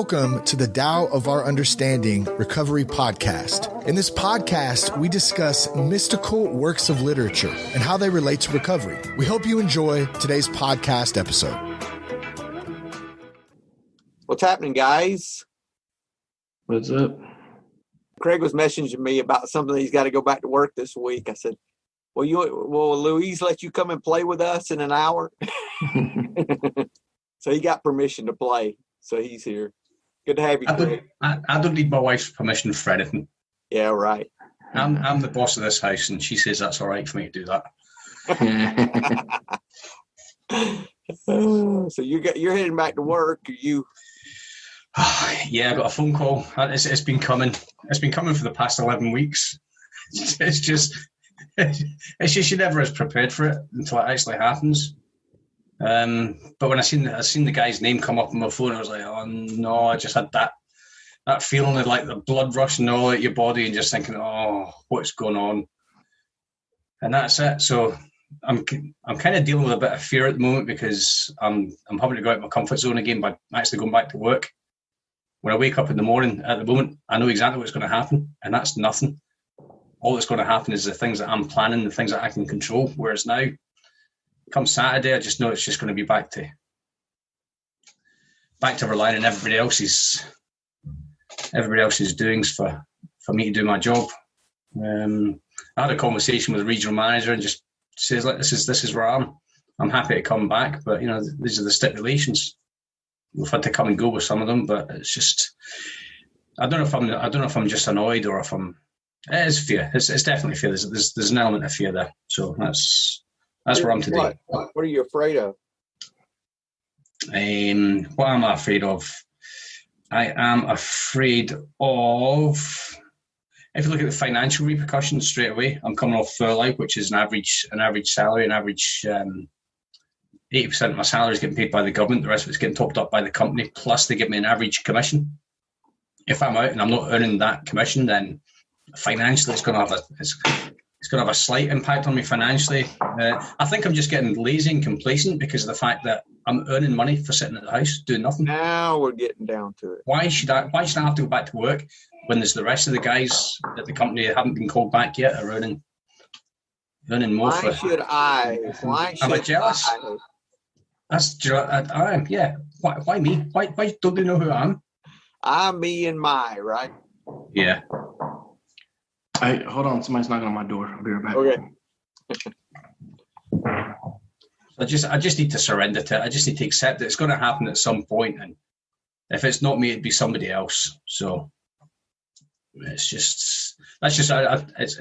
Welcome to the Tao of Our Understanding Recovery Podcast. In this podcast, we discuss mystical works of literature and how they relate to recovery. We hope you enjoy today's podcast episode. What's happening, guys? What's up? Craig was messaging me about something. He's got to go back to work this week. I said, will Louise let you come and play with us in an hour? So he got permission to play. So he's here. Good to have you, Craig. I don't need my wife's permission for anything. Yeah, right. I'm the boss of this house, and she says that's all right for me to do that. So you're heading back to work. Are you? Yeah, I got a phone call. It's been coming. It's been coming for the past 11 weeks. It's just you never is prepared for it until it actually happens. But when I seen the guy's name come up on my phone, I was like, oh no! I just had that feeling of like the blood rushing all out your body and just thinking, oh, what's going on? And that's it. So I'm kind of dealing with a bit of fear at the moment because I'm having to go out of my comfort zone again by actually going back to work. When I wake up in the morning, at the moment, I know exactly what's going to happen, and that's nothing. All that's going to happen is the things that I'm planning, the things that I can control. Whereas now, come Saturday, I just know it's just going to be back to relying on everybody else's doings for me to do my job. I had a conversation with the regional manager and just says, like, this is where I'm happy to come back, but these are the stipulations. We've had to come and go with some of them, but it's just I don't know if I'm just annoyed or if it is fear. It's definitely fear. There's an element of fear there. So that's where I'm today. What are you afraid of? What am I afraid of? I am afraid of, if you look at the financial repercussions straight away, I'm coming off furlough, which is an average salary, 80% of my salary is getting paid by the government. The rest of it's getting topped up by the company. Plus, they give me an average commission. If I'm out and I'm not earning that commission, then financially, it's going to have a slight impact on me financially. I think I'm just getting lazy and complacent because of the fact that I'm earning money for sitting at the house doing nothing. Now we're getting down to it. Why should I have to go back to work when there's the rest of the guys at the company that haven't been called back yet are earning more? Why should I? Am I jealous? I am. Yeah. Why me? Why don't they know who I am? I'm me and my, right? Yeah. Hey, hold on. Somebody's knocking on my door. I'll be right back. Okay. I just need to surrender to it. I just need to accept that it's going to happen at some point, and if it's not me, it'd be somebody else. So it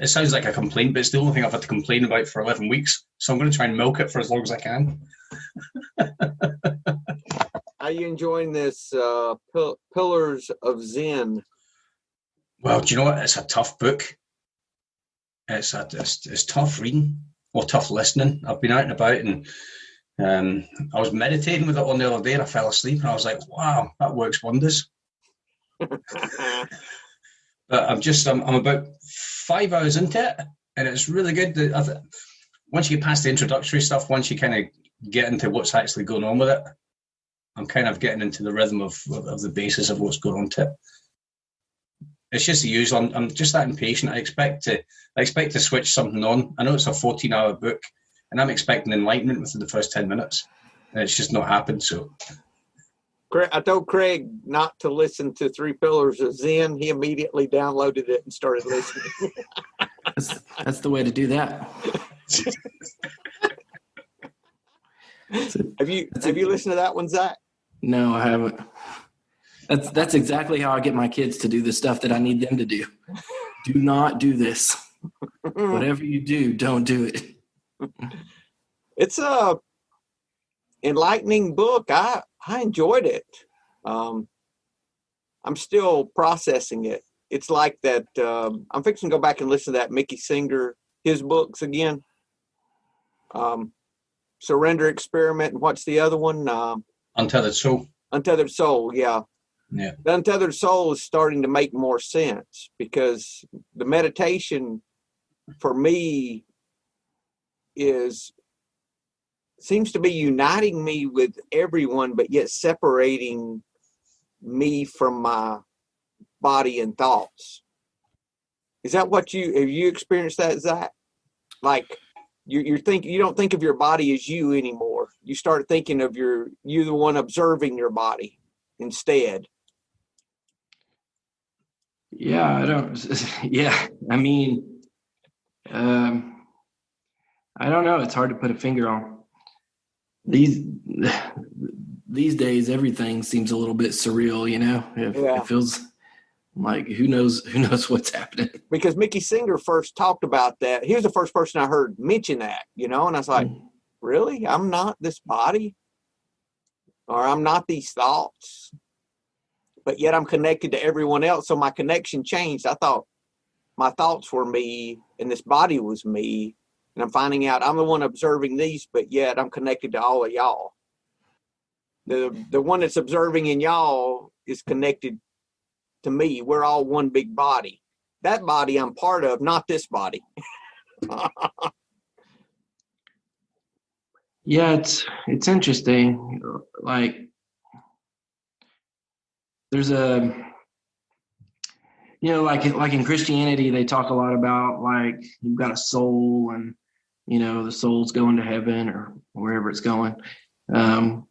sounds like a complaint, but it's the only thing I've had to complain about for 11 weeks. So I'm going to try and milk it for as long as I can. Are you enjoying this Pillars of Zen? Well, do you know what? It's a tough book. It's tough reading or tough listening. I've been out and about, and I was meditating with it on the other day, and I fell asleep, and I was like, "Wow, that works wonders." But I'm about 5 hours into it, and it's really good. Once you get past the introductory stuff, once you kind of get into what's actually going on with it, I'm kind of getting into the rhythm of the basis of what's going on to it. It's just the usual. I'm just that impatient. I expect to switch something on. I know it's a 14-hour book, and I'm expecting enlightenment within the first 10 minutes, and it's just not happened. So, I told Craig not to listen to 3 Pillars of Zen. He immediately downloaded it and started listening. That's the way to do that. Have you listened to that one, Zach? No, I haven't. That's exactly how I get my kids to do the stuff that I need them to do. Do not do this. Whatever you do, don't do it. It's a enlightening book. I enjoyed it. I'm still processing it. It's like that. I'm fixing to go back and listen to that Mickey Singer, his books again. Surrender Experiment, and what's the other one? Untethered Soul. Untethered Soul, yeah. Yeah. The Untethered Soul is starting to make more sense because the meditation for me seems to be uniting me with everyone, but yet separating me from my body and thoughts. Is that what have you experienced that, Zach? Like you don't think of your body as you anymore. You start thinking of you the one observing your body instead. Yeah, I don't. Yeah, I mean, I don't know. It's hard to put a finger on. These days, everything seems a little bit surreal. You know, it feels like who knows what's happening. Because Mickey Singer first talked about that. He was the first person I heard mention that. You know, and I was like, really? I'm not this body, or I'm not these thoughts. But yet I'm connected to everyone else. So my connection changed. I thought my thoughts were me and this body was me. And I'm finding out I'm the one observing these, but yet I'm connected to all of y'all. The one that's observing in y'all is connected to me. We're all one big body. That body I'm part of, not this body. Yeah, it's interesting. Like, there's like in Christianity, they talk a lot about like you've got a soul, and the soul's going to heaven or wherever it's going. They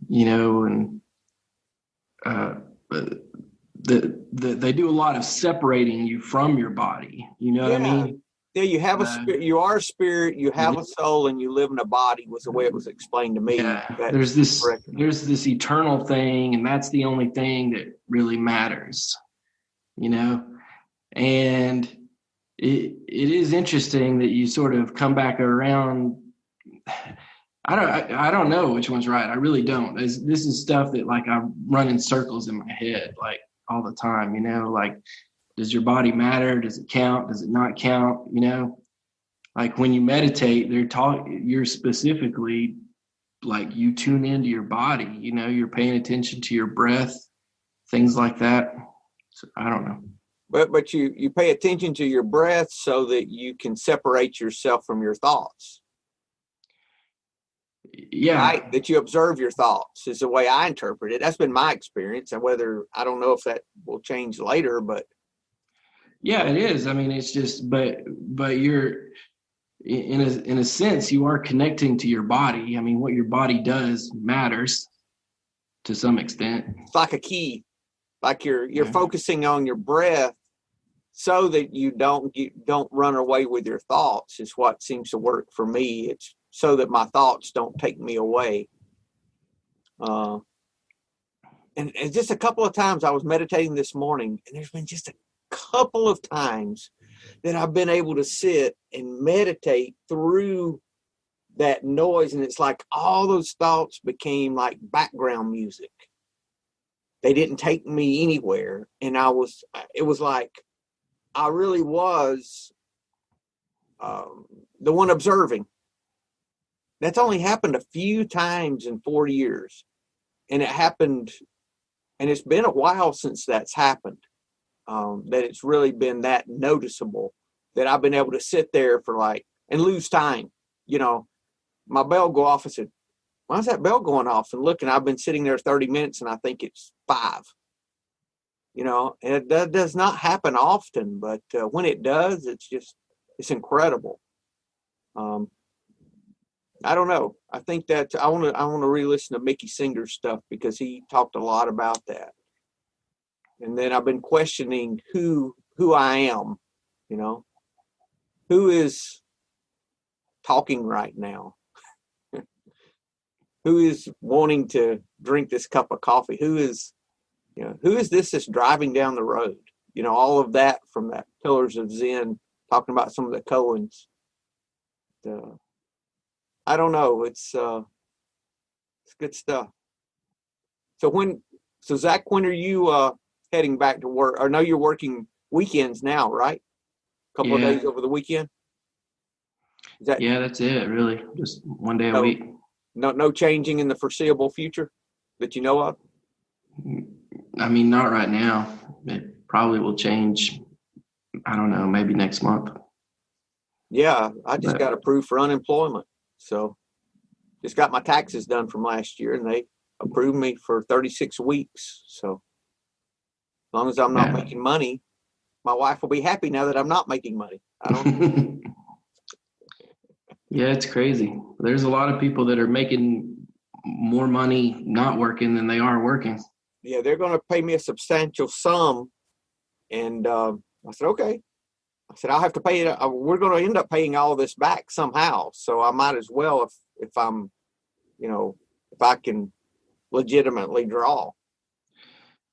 do a lot of separating you from your body. You know what I mean? Yeah, you have a spirit. You are a spirit. You have a soul, and you live in a body. Was the way it was explained to me. Yeah, there's this eternal thing, and that's the only thing that really matters. And it is interesting that you sort of come back around. I don't know which one's right. I really don't. This is stuff that like I run in circles in my head like all the time. Like, does your body matter? Does it count? Does it not count? Like when you meditate, you're specifically like you tune into your body. You're paying attention to your breath, things like that. So, I don't know. But you pay attention to your breath so that you can separate yourself from your thoughts. Yeah. Right? That you observe your thoughts is the way I interpret it. That's been my experience. And I don't know if that will change later, but. Yeah, it is. I mean, it's just, but you're in a sense, you are connecting to your body. I mean, what your body does matters to some extent. It's like a key, like you're focusing on your breath so that you don't run away with your thoughts is what seems to work for me. It's so that my thoughts don't take me away. And just a couple of times I was meditating this morning, and there's been just a couple of times that I've been able to sit and meditate through that noise, and it's like all those thoughts became like background music. They didn't take me anywhere, and it was like I really was the one observing. That's only happened a few times in 4 years, and it happened, and it's been a while since that's happened. That it's really been that noticeable that I've been able to sit there for and lose time. My bell go off. I said, why's that bell going off? And look, and I've been sitting there 30 minutes and I think it's 5. And that does not happen often, but when it does, it's incredible. I don't know. I think that I want to re-listen to Mickey Singer's stuff because he talked a lot about that. And then I've been questioning who I am, who is talking right now, who is wanting to drink this cup of coffee, who is this that's driving down the road, all of that from that Pillars of Zen, talking about some of the koans. I don't know. It's good stuff. So Zach, when are you heading back to work? Or no, you're working weekends now, right? A couple of days over the weekend. That's it. Really, just one day a week. No changing in the foreseeable future that you know of. I mean, not right now. It probably will change. I don't know, maybe next month. Yeah, I just got approved for unemployment. So just got my taxes done from last year, and they approved me for 36 weeks. So long as I'm not Yeah. making money, my wife will be happy now that I'm not making money. I don't. Yeah, it's crazy. There's a lot of people that are making more money not working than they are working. Yeah, they're going to pay me a substantial sum. And I said, okay. I said, I'll have to pay it. We're going to end up paying all this back somehow. So I might as well, if I'm, if I can legitimately draw.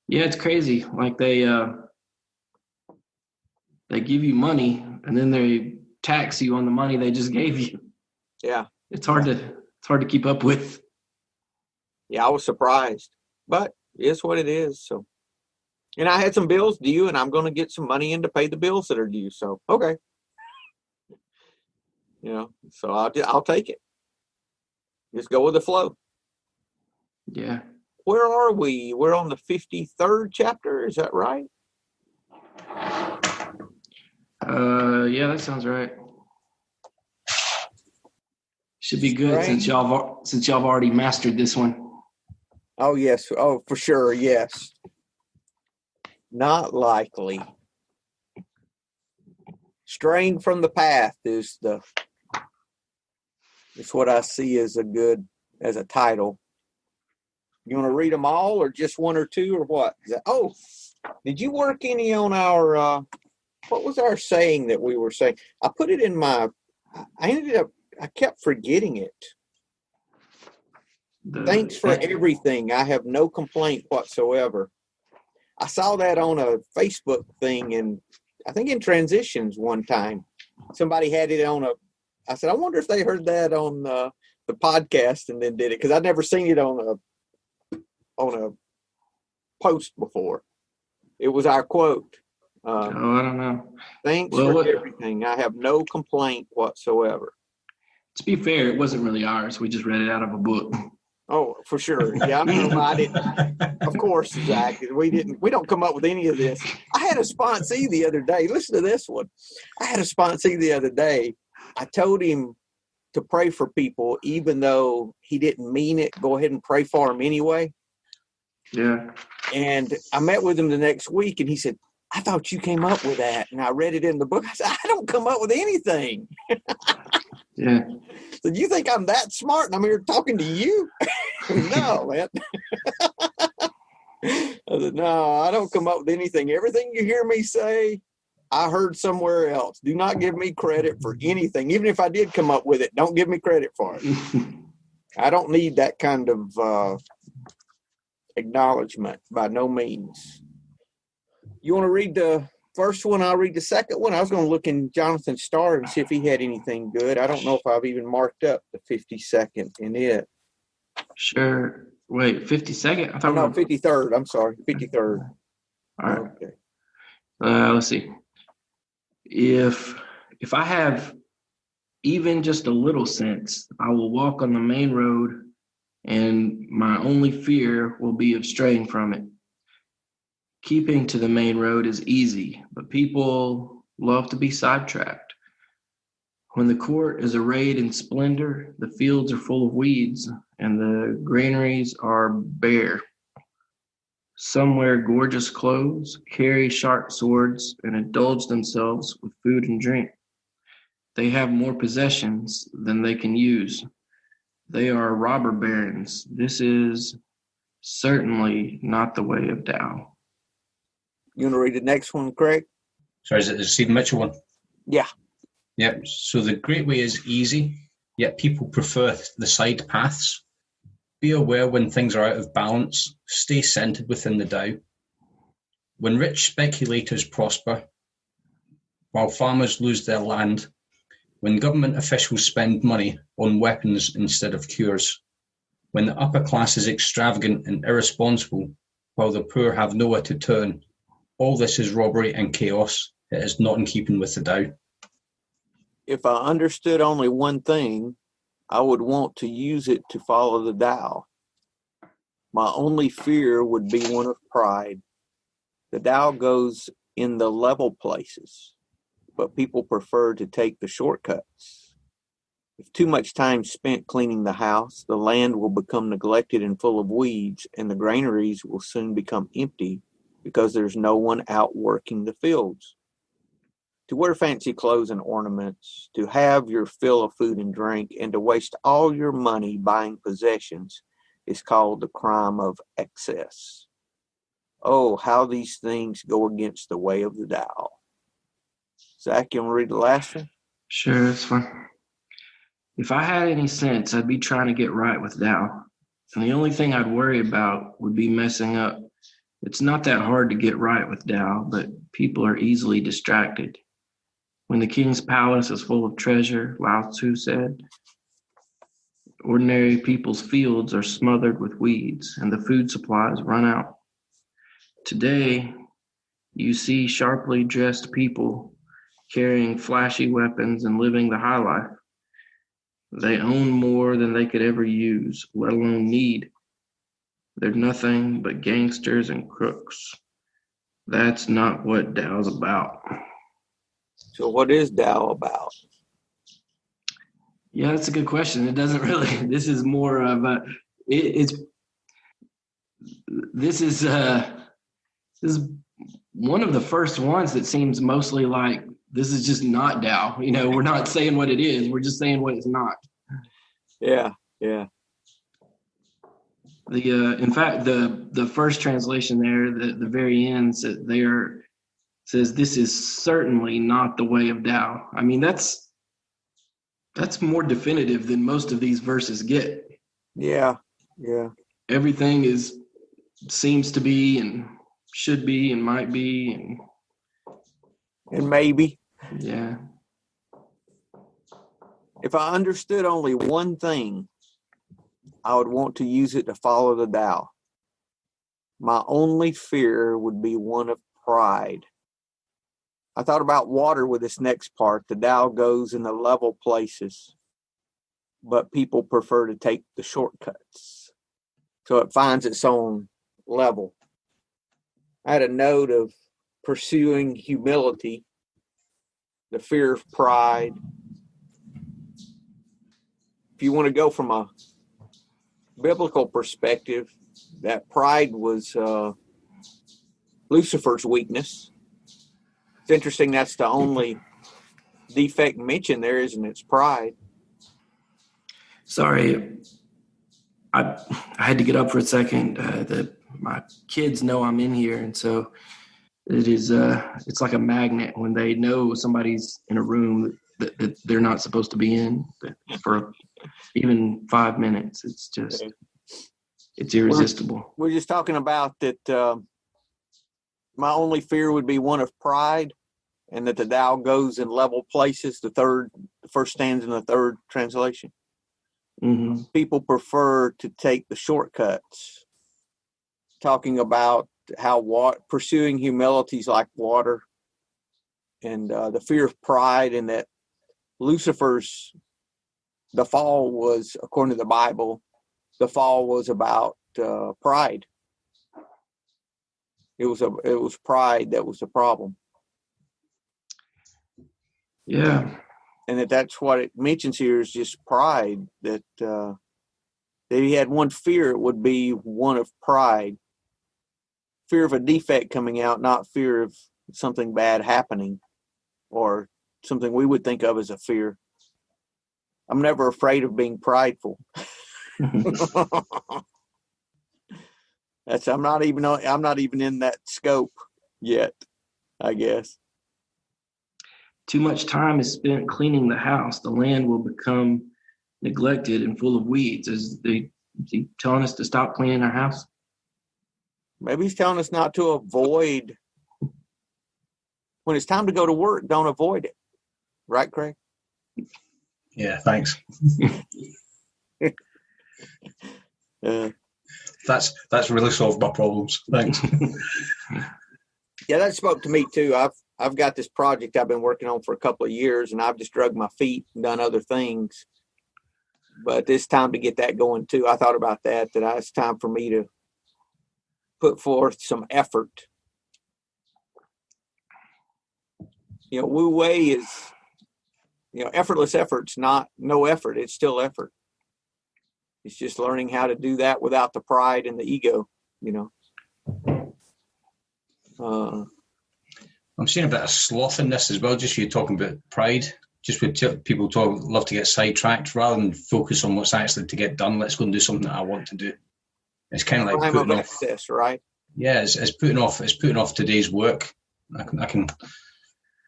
Yeah, it's crazy. Like they give you money and then they tax you on the money they just gave you. Yeah. It's hard to keep up with. Yeah, I was surprised, but it's what it is. So, and I had some bills due, and I'm going to get some money in to pay the bills that are due. So, okay. So I'll take it. Just go with the flow. Yeah. Where are we? We're on the 53rd chapter. Is that right? Yeah, that sounds right. Should be good since y'all have already mastered this one. Oh, yes. Oh, for sure. Yes. Not likely. Straying from the path is what I see as a title. You want to read them all or just one or two or what? Did you work any on our, what was our saying that we were saying? I put it in I kept forgetting it. Thanks for everything. I have no complaint whatsoever. I saw that on a Facebook thing, and I think in Transitions one time. Somebody had it I said, I wonder if they heard that on the podcast and then did it, because I'd never seen it on a post before. It was our quote. I don't know. Thanks for everything. I have no complaint whatsoever. To be fair, it wasn't really ours. We just read it out of a book. Oh, for sure. Yeah, I didn't. Of course, Zach. We don't come up with any of this. I had a sponsee the other day. Listen to this one. I had a sponsee the other day. I told him to pray for people, even though he didn't mean it. Go ahead and pray for him anyway. Yeah. And I met with him the next week, and he said, I thought you came up with that. And I read it in the book. I said, I don't come up with anything. Yeah. So you think I'm that smart and I'm here talking to you? No, man. I said, no, I don't come up with anything. Everything you hear me say, I heard somewhere else. Do not give me credit for anything. Even if I did come up with it, don't give me credit for it. I don't need that kind of acknowledgement by no means. You want to read the first one? I'll read the second one. I was going to look in Jonathan's star and see if he had anything good. I don't know if I've even marked up the 52nd in it. Sure. Wait, 52nd? I thought 53rd. I'm sorry, 53rd. All right. Okay. Let's see. If I have even just a little sense, I will walk on the main road, and my only fear will be of straying from it. Keeping to the main road is easy, but people love to be sidetracked. When the court is arrayed in splendor, the fields are full of weeds, and the granaries are bare. Some wear gorgeous clothes, carry sharp swords, and indulge themselves with food and drink. They have more possessions than they can use. They are robber barons. This is certainly not the way of Tao. You want to read the next one, Craig? Sorry, is it the Stephen Mitchell one? Yeah. Yep. So the great way is easy, yet people prefer the side paths. Be aware when things are out of balance. Stay centered within the Tao. When rich speculators prosper, while farmers lose their land, when government officials spend money on weapons instead of cures, when the upper class is extravagant and irresponsible, while the poor have nowhere to turn, all this is robbery and chaos. It is not in keeping with the Tao. If I understood only one thing, I would want to use it to follow the Tao. My only fear would be one of pride. The Tao goes in the level places, but people prefer to take the shortcuts. If too much time spent cleaning the house, the land will become neglected and full of weeds, and the granaries will soon become empty because there's no one out working the fields. To wear fancy clothes and ornaments, to have your fill of food and drink, and to waste all your money buying possessions is called the crime of excess. Oh, how these things go against the way of the Tao. Zach, you want to read the last one? Sure, that's fine. If I had any sense, I'd be trying to get right with Tao. And the only thing I'd worry about would be messing up. It's not that hard to get right with Tao, but people are easily distracted. When the king's palace is full of treasure, Lao Tzu said, ordinary people's fields are smothered with weeds and the food supplies run out. Today, you see sharply dressed people carrying flashy weapons and living the high life. They own more than they could ever use, let alone need. They're nothing but gangsters and crooks. That's not what Tao's about. So what is Tao about? Yeah, that's a good question. It doesn't really, this is more of a, this is one of the first ones that seems mostly like this is just not Tao. You know, we're not saying what it is. We're just saying what it's not. Yeah. In fact, the first translation there, the very end, says this is certainly not the way of Tao. I mean, that's more definitive than most of these verses get. Yeah. Everything seems to be and should be and might be And maybe. Yeah. If I understood only one thing, I would want to use it to follow the Tao. My only fear would be one of pride. I thought about water with this next part. The Tao goes in the level places, but people prefer to take the shortcuts. So it finds its own level. I had a note of pursuing humility, the fear of pride. If you want to go from a biblical perspective, that pride was Lucifer's weakness. It's interesting that's the only defect mentioned there, isn't it? It's pride. Sorry, I had to get up for a second. My kids know I'm in here, and so it is. It's like a magnet when they know somebody's in a room that they're not supposed to be in for even 5 minutes. It's just, it's irresistible. We're just talking about that. My only fear would be one of pride, and that the Tao goes in level places. The first stanza in the third translation. Mm-hmm. People prefer to take the shortcuts. Talking about how pursuing humility is like water, and the fear of pride, and that the fall was, according to the Bible, the fall was about pride. It was pride that was the problem. Yeah. And that's what it mentions here is just pride, that he had one fear, it would be one of pride. Fear of a defect coming out, not fear of something bad happening or something we would think of as a fear. I'm never afraid of being prideful. I'm not even in that scope yet, I guess. Too much time is spent cleaning the house. The land will become neglected and full of weeds. Is he telling us to stop cleaning our house? Maybe he's telling us not to avoid. When it's time to go to work, don't avoid it. Right, Craig? Yeah, thanks. That's really solved my problems. Thanks. Yeah, that spoke to me too. I've got this project I've been working on for a couple of years, and I've just drug my feet and done other things. But it's time to get that going too. I thought about that it's time for me to put forth some effort. Wu Wei is, effortless effort's not no effort. It's still effort. It's just learning how to do that without the pride and the ego, I'm seeing a bit of sloth in this as well, just for you talking about pride. Just with people love to get sidetracked rather than focus on what's actually to get done. Let's go and do something that I want to do. It's kind of like Crime putting of off. excess, right? Yeah, it's putting off today's work. I can.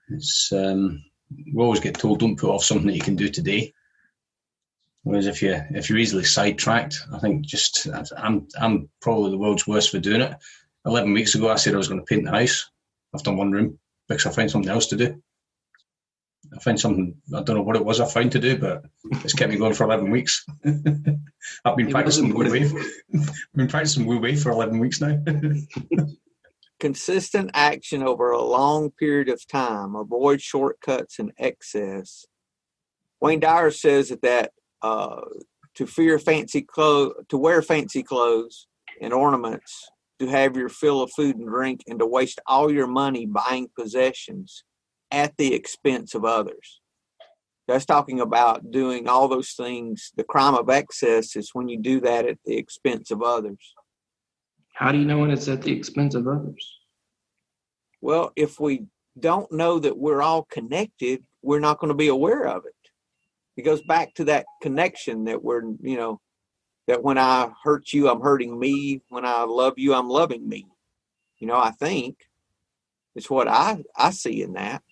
It's we always get told don't put off something that you can do today. Whereas if you're easily sidetracked, I think I'm probably the world's worst for doing it. 11 weeks ago, I said I was going to paint the house. I've done one room because I found something else to do. I found something, I don't know what it was I found to do, but it's kept me going for 11 weeks. I've been practicing Wu Wei. I've been practicing Wu Wei for 11 weeks now. Consistent action over a long period of time. Avoid shortcuts and excess. Wayne Dyer says that to wear fancy clothes and ornaments, to have your fill of food and drink, and to waste all your money buying possessions at the expense of others. That's talking about doing all those things. The crime of excess is when you do that at the expense of others. How do you know when it's at the expense of others? Well, if we don't know that we're all connected, we're not going to be aware of it. It goes back to that connection that that when I hurt you, I'm hurting me. When I love you, I'm loving me. I think it's what I see in that.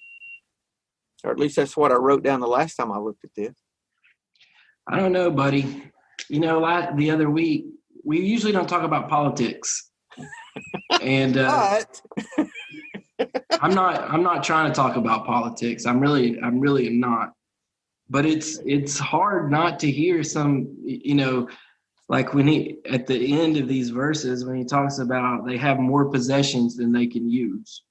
Or at least that's what I wrote down the last time I looked at this. I don't know, buddy. The other week, we usually don't talk about politics. And But I'm not trying to talk about politics. I'm really not. But it's hard not to hear some, like when he, at the end of these verses, when he talks about they have more possessions than they can use.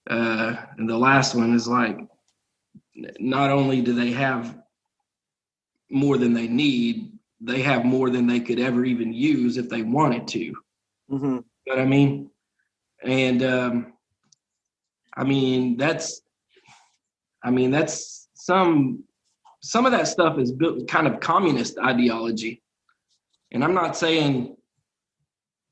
And the last one is like, not only do they have more than they need, they have more than they could ever even use if they wanted to. Mm-hmm. You know what I mean? And that's some of that stuff is built kind of communist ideology. And I'm not saying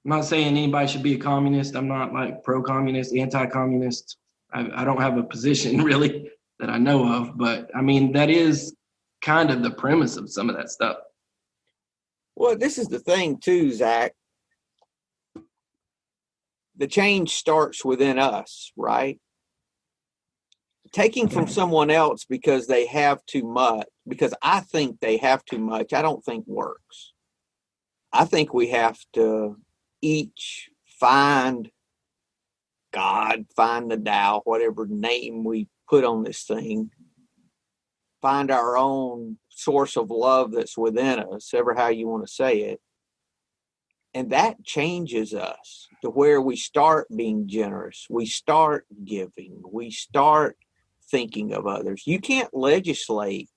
anybody should be a communist. I'm not like pro-communist, anti-communist. I don't have a position really that I know of, but that is kind of the premise of some of that stuff. Well, this is the thing too, Zach. The change starts within us, right? Taking from someone else because they have too much, because I think they have too much, I don't think works. I think we have to each find God, find the Tao, whatever name we put on this thing, find our own source of love that's within us, ever how you want to say it. And that changes us to where we start being generous. We start giving. We start thinking of others. You can't legislate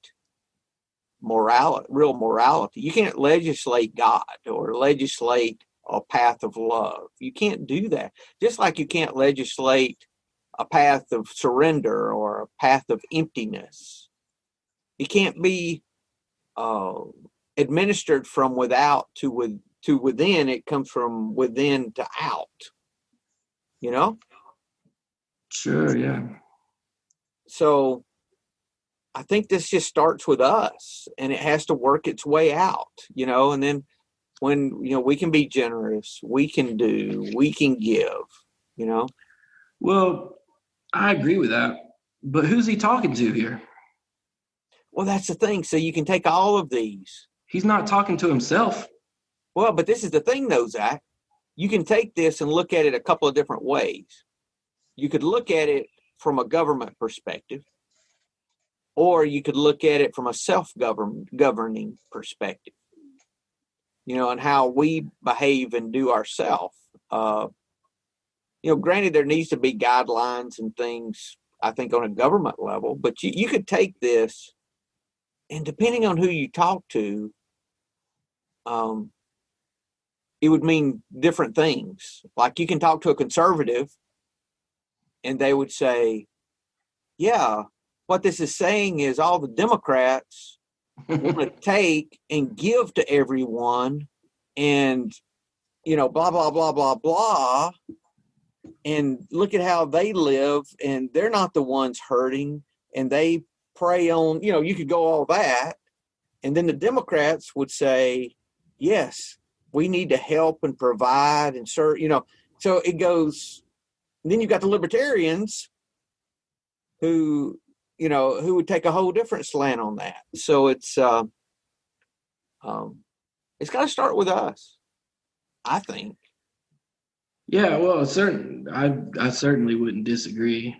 real morality. You can't legislate God or legislate a path of love. You can't do that. Just like you can't legislate a path of surrender or a path of emptiness. It can't be administered from without to within. It comes from within to out. Sure, yeah. So I think this just starts with us, and it has to work its way out, and then when, we can be generous, we can give, Well, I agree with that, but who's he talking to here? Well, that's the thing. So you can take all of these. He's not talking to himself. Well, but this is the thing though, Zach. You can take this and look at it a couple of different ways. You could look at it from a government perspective, or you could look at it from a self-governing perspective, and how we behave and do ourselves. Granted, there needs to be guidelines and things, I think, on a government level, but you could take this, and depending on who you talk to, it would mean different things. Like you can talk to a conservative and they would say, yeah, what this is saying is all the Democrats want to take and give to everyone and, blah, blah, blah, blah, blah. and look at how they live, and they're not the ones hurting, and they prey on, you could go all that. And then the Democrats would say, yes, we need to help and provide and serve, so it goes. And then you've got the libertarians who would take a whole different slant on that. So it's got to start with us, I think. Yeah, well, I certainly wouldn't disagree.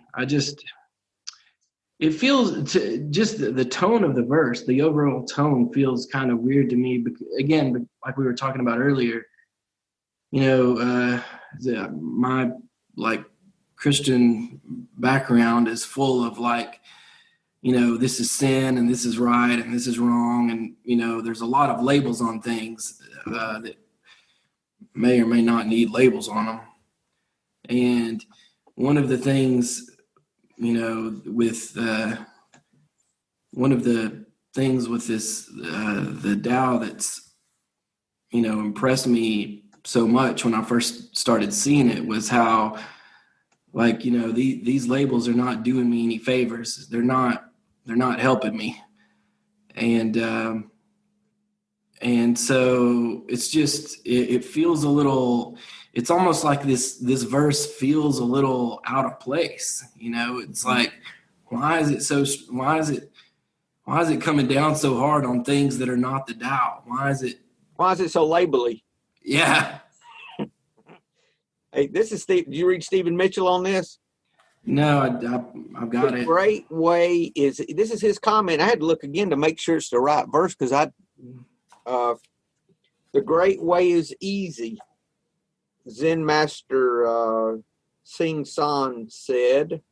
It feels just the tone of the verse, the overall tone feels kind of weird to me. Again, like we were talking about earlier, my Christian background is full of this is sin and this is right and this is wrong. And, there's a lot of labels on things that may or may not need labels on them. And one of the things, with one of the things with this, the Tao that's, impressed me so much when I first started seeing it was how, these labels are not doing me any favors. They're not helping me. And so it's just, it feels a little, it's almost like this verse feels a little out of place. It's like, why is it coming down so hard on things that are not the Tao? Why is it so labely? Yeah. Hey, this is Steve. Did you read Stephen Mitchell on this? No, I've got it. The great way this is his comment. I had to look again to make sure it's the right verse because the great way is easy. Zen master Sing San said,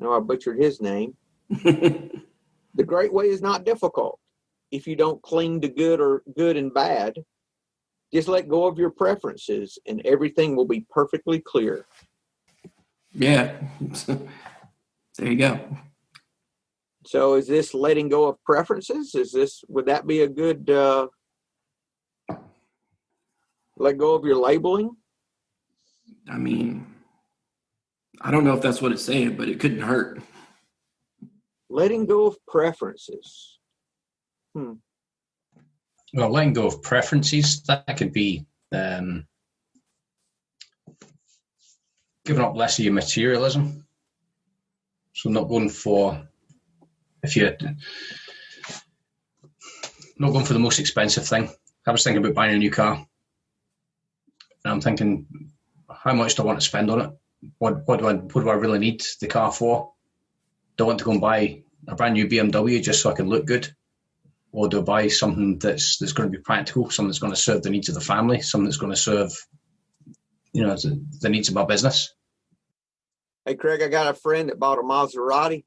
I butchered his name. The great way is not difficult. If you don't cling to good and bad, just let go of your preferences and everything will be perfectly clear. Yeah. There you go. So is this letting go of preferences? Would that be a good let go of your labeling? I mean, I don't know if that's what it's saying, but it couldn't hurt. Letting go of preferences. Well, letting go of preferences, that could be giving up less of your materialism. So not going for the most expensive thing. I was thinking about buying a new car. And I'm thinking, how much do I want to spend on it? What do I really need the car for? Do I want to go and buy a brand new BMW just so I can look good? Or do I buy something that's going to be practical, something that's going to serve the needs of the family, something that's going to serve, the needs of my business? Hey, Craig, I got a friend that bought a Maserati.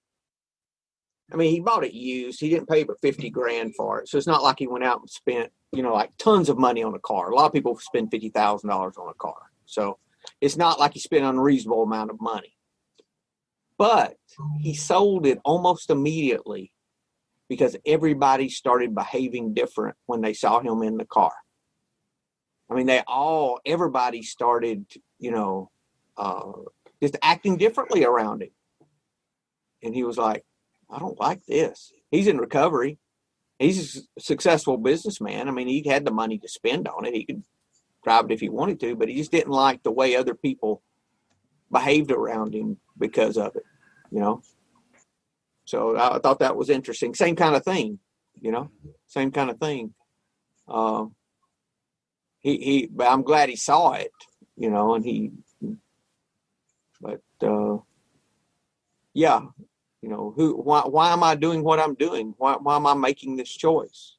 I mean, he bought it used. He didn't pay but $50,000 for it. So it's not like he went out and spent, like tons of money on a car. A lot of people spend $50,000 on a car. So it's not like he spent an unreasonable amount of money. But he sold it almost immediately because everybody started behaving different when they saw him in the car. I mean, everybody started, just acting differently around him. And he was like, I don't like this. He's in recovery. He's a successful businessman. I mean, he had the money to spend on it. He could drive it if he wanted to, but he just didn't like the way other people behaved around him because of it, So I thought that was interesting. Same kind of thing, same kind of thing. But I'm glad he saw it, why am I doing what I'm doing? Why am I making this choice?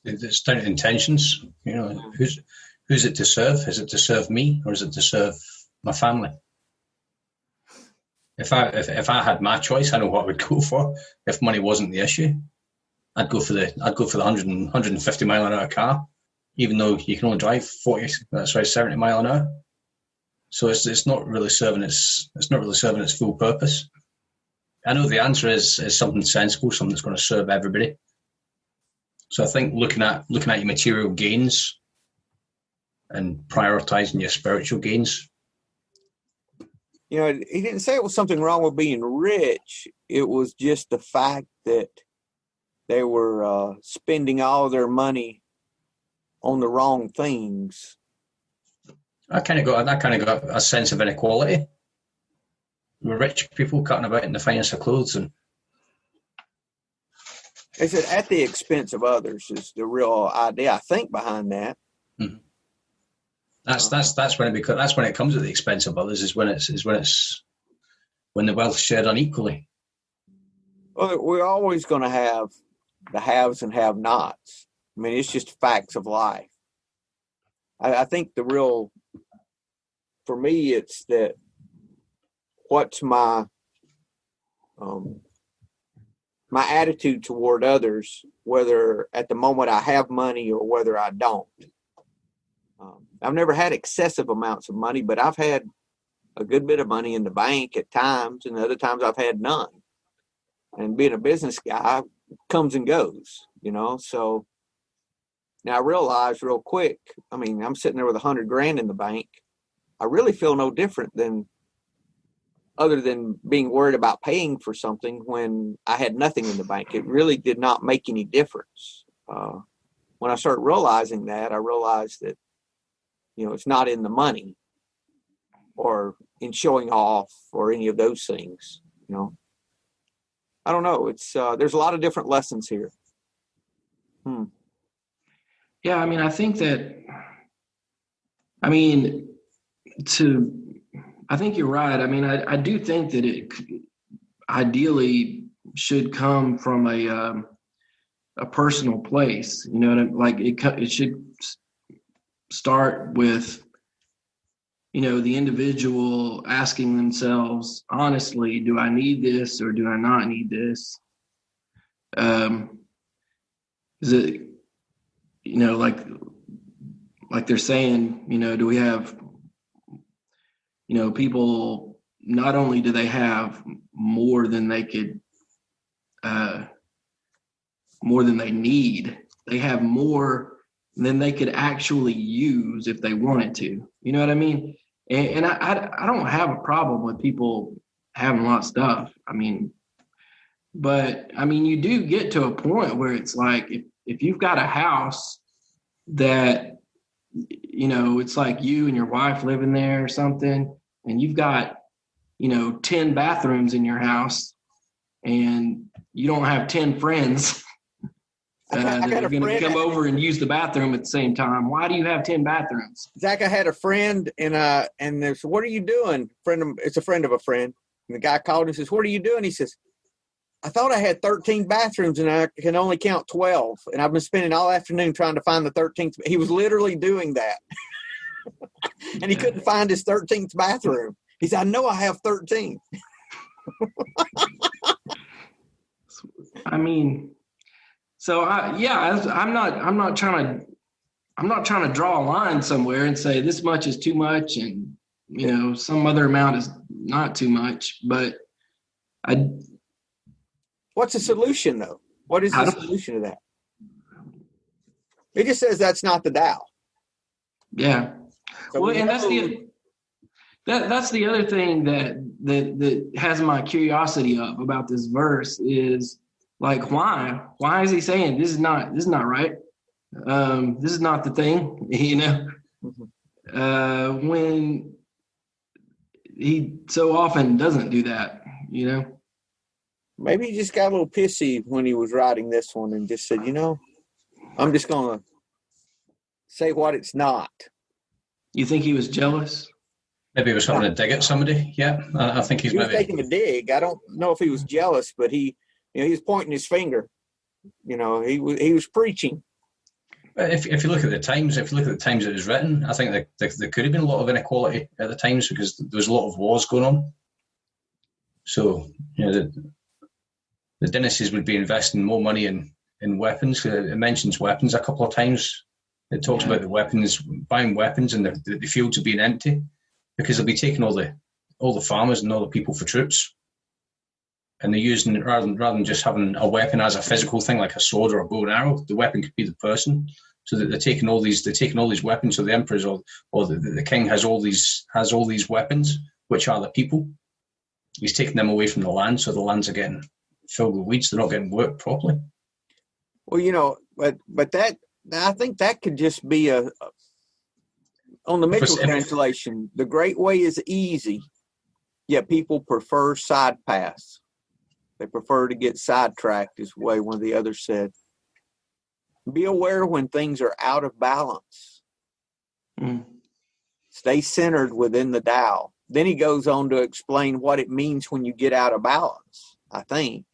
It's down to intentions. Who's it to serve? Is it to serve me or is it to serve my family? If I had my choice, I know what I would go for. If money wasn't the issue, I'd go for the 150 mile an hour car, even though you can only drive 70 mile an hour. So it's not really serving its full purpose. I know the answer is something sensible, something that's going to serve everybody. So I think looking at your material gains and prioritizing your spiritual gains he didn't say it was something wrong with being rich. It was just the fact that they were spending all their money on the wrong things. I kind of got a sense of inequality. We're rich people cutting about in the finest of clothes, and they said at the expense of others is the real idea, I think, behind that. Mm-hmm. That's when it comes at the expense of others. Is when the wealth's shared unequally. Well, we're always going to have the haves and have-nots. I mean, it's just facts of life. I think for me, it's that what's my my attitude toward others, whether at the moment I have money or whether I don't. I've never had excessive amounts of money, but I've had a good bit of money in the bank at times, and other times I've had none. And being a business guy comes and goes, so now I realized real quick, I mean, I'm sitting there with $100,000 in the bank. I really feel no different other than being worried about paying for something when I had nothing in the bank. It really did not make any difference. When I started realizing that, I realized that, it's not in the money or in showing off or any of those things, I don't know. It's there's a lot of different lessons here. Yeah, I mean, I think you're right. I mean, I do think that it ideally should come from a personal place. It should start with, the individual asking themselves honestly, do I need this or do I not need this? Is it, like they're saying, do we have, people, not only do they have more than they could, more than they need, they have more than they could actually use if they wanted to. You know what I mean? And I don't have a problem with people having a lot of stuff. But you do get to a point where it's like, if you've got a house that, it's like you and your wife living there or something, and you've got, 10 bathrooms in your house, and you don't have 10 friends that are going to come over and use the bathroom at the same time. Why do you have 10 bathrooms? Zach, I had a friend, and they said, "What are you doing?" It's a friend of a friend. And the guy called and says, "What are you doing?" He says, "I thought I had 13 bathrooms, and I can only count 12. And I've been spending all afternoon trying to find the 13th." He was literally doing that. And he couldn't find his 13th bathroom. He said, "I know I have 13. So I'm not trying to draw a line somewhere and say this much is too much and some other amount is not too much. But what's the solution though? What is the solution to that? It just says that's not the Tao. Yeah. So and that's the other thing that has my curiosity up about this verse is, like, why is he saying this is not right? This is not the thing, when he so often doesn't do that, Maybe he just got a little pissy when he was writing this one and just said, I'm just going to say what it's not. You think he was jealous? Maybe he was having a dig at somebody. Yeah, I think he was taking a dig. I don't know if he was jealous, but he was pointing his finger. He was preaching. If you look at the times, it was written, I think there could have been a lot of inequality at the times because there was a lot of wars going on. So the dynasties would be investing more money in weapons. It mentions weapons a couple of times. It talks about the weapons, buying weapons, and the fields are being empty because they'll be taking all the farmers and all the people for troops. And they're using it rather than just having a weapon as a physical thing like a sword or a bow and arrow. The weapon could be the person. So that they're taking all these weapons. So the emperors or the king has all these weapons. which are the people. He's taking them away from the land, so the lands are getting filled with weeds. They're not getting worked properly. Well, but that, I think that could just be on the Mitchell translation, the great way is easy, yet people prefer side paths. They prefer to get sidetracked, is the way one of the others said. Be aware when things are out of balance. Stay centered within the Tao. Then he goes on to explain what it means when you get out of balance, I think.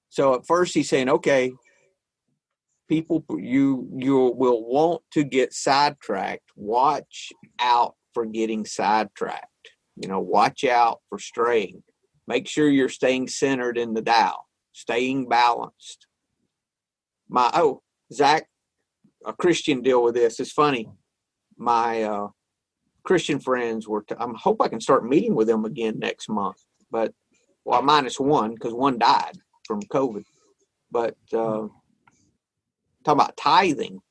So at first he's saying, okay, people, you will want to get sidetracked. Watch out for getting sidetracked. Watch out for straying. Make sure you're staying centered in the Tao, staying balanced. Zach, a Christian deal with this. It's funny. My Christian friends I hope I can start meeting with them again next month. But, minus one, because one died from COVID. But talking about tithing.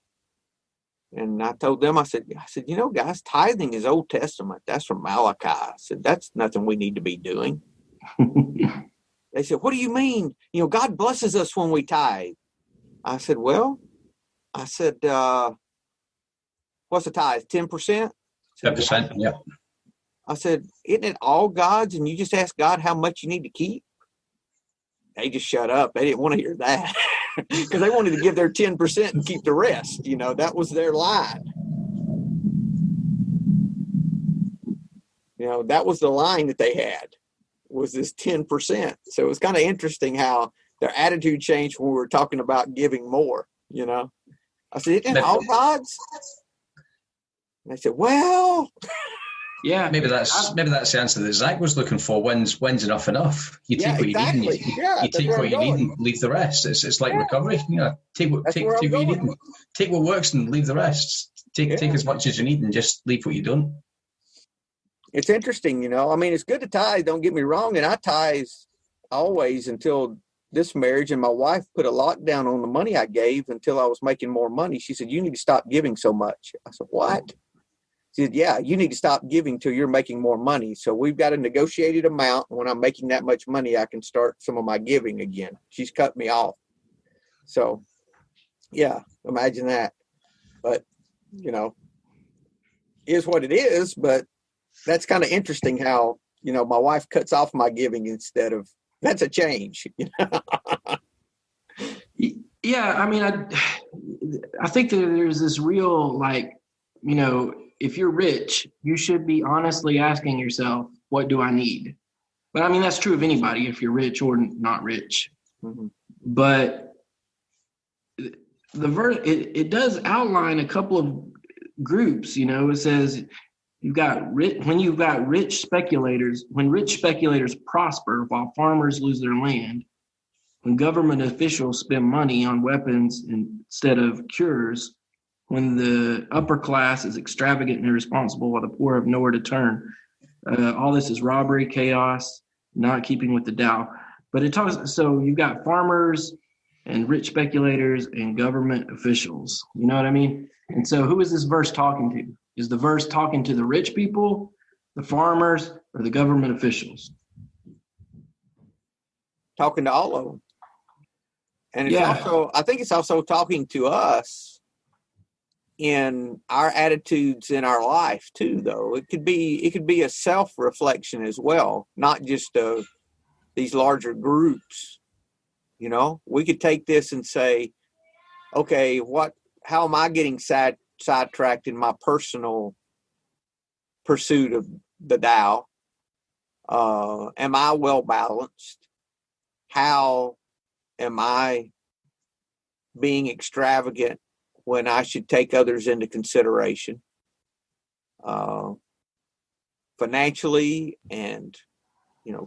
And I told them, I said, guys, tithing is Old Testament. That's from Malachi. I said, that's nothing we need to be doing. They said, what do you mean? God blesses us when we tithe. I said, what's the tithe? 10%? 10%, yeah. I said, isn't it all God's and you just ask God how much you need to keep? They just shut up. They didn't want to hear that because they wanted to give their 10% and keep the rest. That was their line. That was the line that they had, was this 10%. So it was kind of interesting how their attitude changed when we were talking about giving more, I said, isn't it all God's? And they said, well, yeah, maybe that's the answer that Zach was looking for. When's enough? You take what you need, and you take what you need and leave the rest. It's like recovery. Take what you need, and take what works and leave the rest. Take as much as you need and just leave what you don't. It's interesting, it's good to tithe. Don't get me wrong, and I tithe always until this marriage, and my wife put a lockdown on the money I gave until I was making more money. She said, you need to stop giving so much. I said, what? She said, yeah, you need to stop giving till you're making more money. So we've got a negotiated amount. When I'm making that much money, I can start some of my giving again. She's cut me off. So, yeah, imagine that. But, is what it is. But that's kind of interesting how, my wife cuts off my giving instead of, that's a change. Yeah, I think that there's this real, if you're rich, you should be honestly asking yourself, what do I need? But that's true of anybody, if you're rich or not rich. Mm-hmm. But the verse, it does outline a couple of groups. It says when you've got rich speculators, when rich speculators prosper while farmers lose their land, when government officials spend money on weapons instead of cures, when the upper class is extravagant and irresponsible while the poor have nowhere to turn. All this is robbery, chaos, not keeping with the Tao. But it talks, so you've got farmers and rich speculators and government officials. You know what I mean? And so who is this verse talking to? Is the verse talking to the rich people, the farmers, or the government officials? Talking to all of them. And it's I think it's also talking to us in our attitudes in our life too, though. It could be a self-reflection as well, not just these larger groups. We could take this and say, okay, how am I getting sidetracked in my personal pursuit of the Tao? Am I well balanced? How am I being extravagant when I should take others into consideration, financially and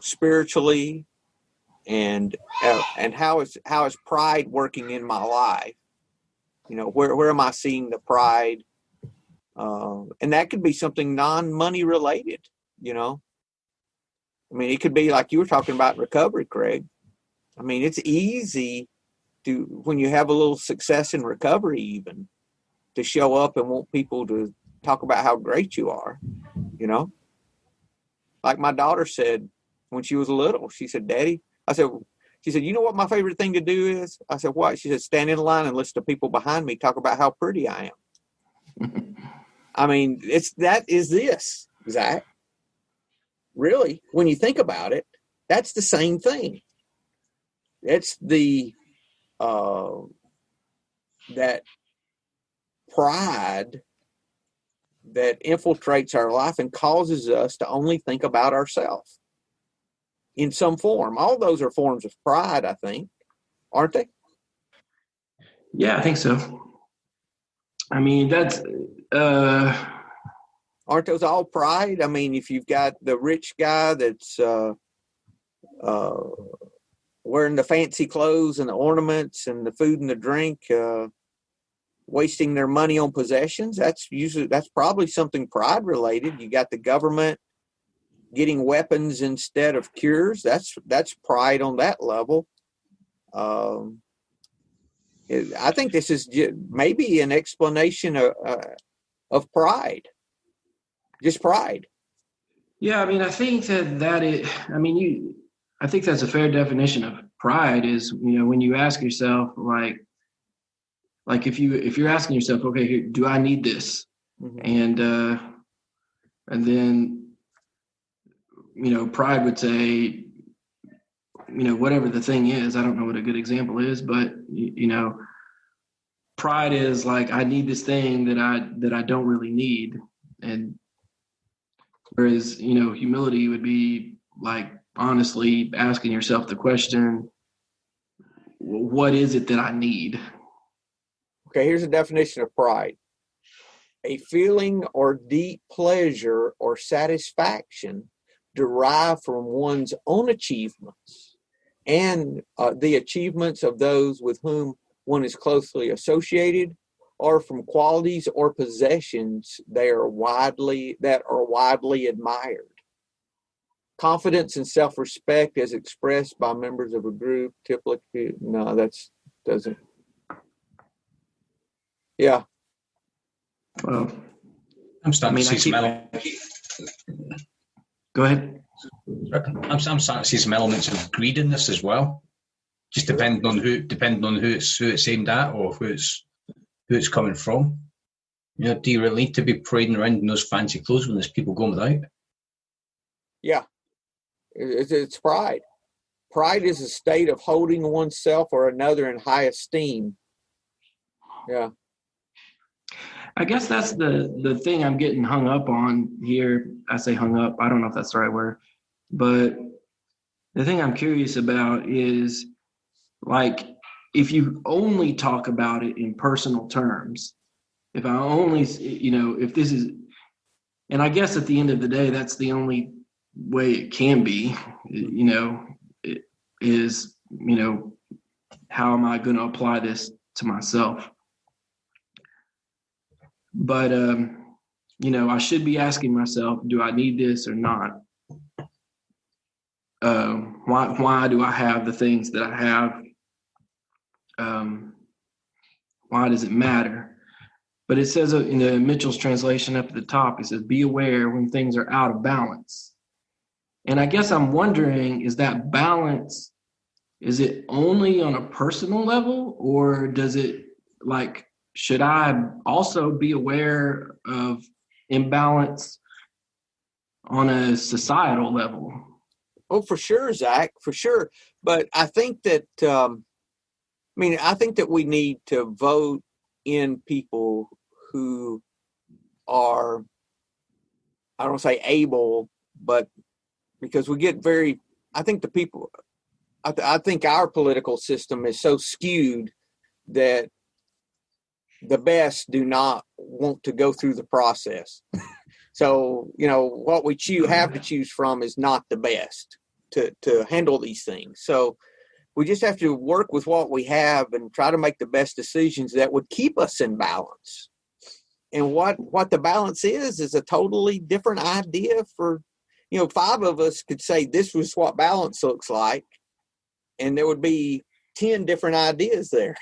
spiritually, and how is pride working in my life? Where am I seeing the pride? And that could be something non-money related. It could be like you were talking about in recovery, Craig. It's easy when you have a little success in recovery, even to show up and want people to talk about how great you are, Like my daughter said when she was little, she said, Daddy, she said, you know what my favorite thing to do is? I said, what? She said, stand in line and listen to people behind me talk about how pretty I am. I mean, that is this, Zach. Really, when you think about it, that's the same thing. It's the that pride that infiltrates our life and causes us to only think about ourselves in some form. All those are forms of pride, I think, aren't they? Yeah, I think so. I mean, that's aren't those all pride? I mean, if you've got the rich guy that's wearing the fancy clothes and the ornaments and the food and the drink, wasting their money on possessions, that's probably something pride related. You got the government getting weapons instead of cures. That's pride on that level. I think this is maybe an explanation of pride, just pride. Yeah, I mean, I think I think that's a fair definition of pride is, when you ask yourself, like if you're asking yourself, okay, do I need this? Mm-hmm. And then, pride would say, whatever the thing is, I don't know what a good example is, but, pride is like, I need this thing that I don't really need. And whereas, humility would be like, honestly asking yourself the question, what is it that I need? Okay, here's a definition of pride. A feeling or deep pleasure or satisfaction derived from one's own achievements and the achievements of those with whom one is closely associated, or from qualities or possessions that are widely admired. Confidence and self-respect as expressed by members of a group, typically, no, doesn't. Yeah. Well, I'm starting to see some elements. Go ahead. I'm starting to see some elements of greed in this as well. Just depending on who it's aimed at or who it's coming from. Do you really need to be parading around in those fancy clothes when there's people going without? Yeah, it's pride. Pride is a state of holding oneself or another in high esteem. Yeah. I guess that's the thing I'm getting hung up on here. I say hung up. I don't know if that's the right word. But the thing I'm curious about is, like, if you only talk about it in personal terms, if I only, if this is, and I guess at the end of the day, that's the only way it can be, it is, how am I going to apply this to myself? But, I should be asking myself, do I need this or not? Why do I have the things that I have? Why does it matter? But it says in the Mitchell's translation up at the top, it says, be aware when things are out of balance. And I guess I'm wondering, is that balance, is it only on a personal level, or does it, like, should I also be aware of imbalance on a societal level? Oh, for sure, Zach, for sure. But I think that, I think that we need to vote in people who are, I don't say able, but because we get I think our political system is so skewed that the best do not want to go through the process. So, what we have to choose from is not the best to handle these things. So we just have to work with what we have and try to make the best decisions that would keep us in balance. And what the balance is a totally different idea for, 5 of us could say this was what balance looks like, and there would be 10 different ideas there,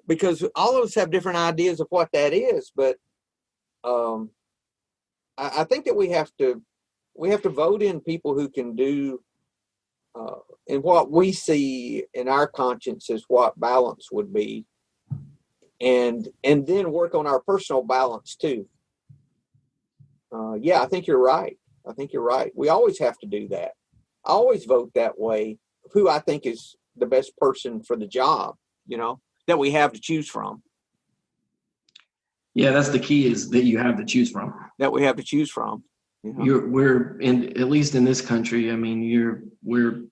because all of us have different ideas of what that is. But I think that we have to vote in people who can do in what we see in our conscience is what balance would be, and then work on our personal balance too. I think you're right. We always have to do that. I always vote that way, who I think is the best person for the job, that we have to choose from. Yeah, that's the key, is that you have to choose from. That we have to choose from. We're at least in this country, I mean, we're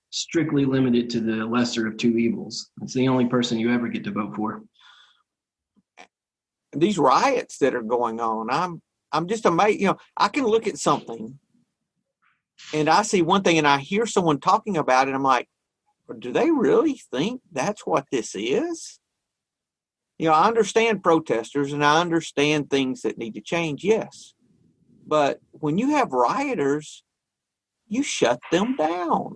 strictly limited to the lesser of two evils. It's the only person you ever get to vote for. These riots that are going on, I'm just amazed. I can look at something and I see one thing and I hear someone talking about it. I'm like, do they really think that's what this is? I understand protesters and I understand things that need to change. Yes. But when you have rioters, you shut them down.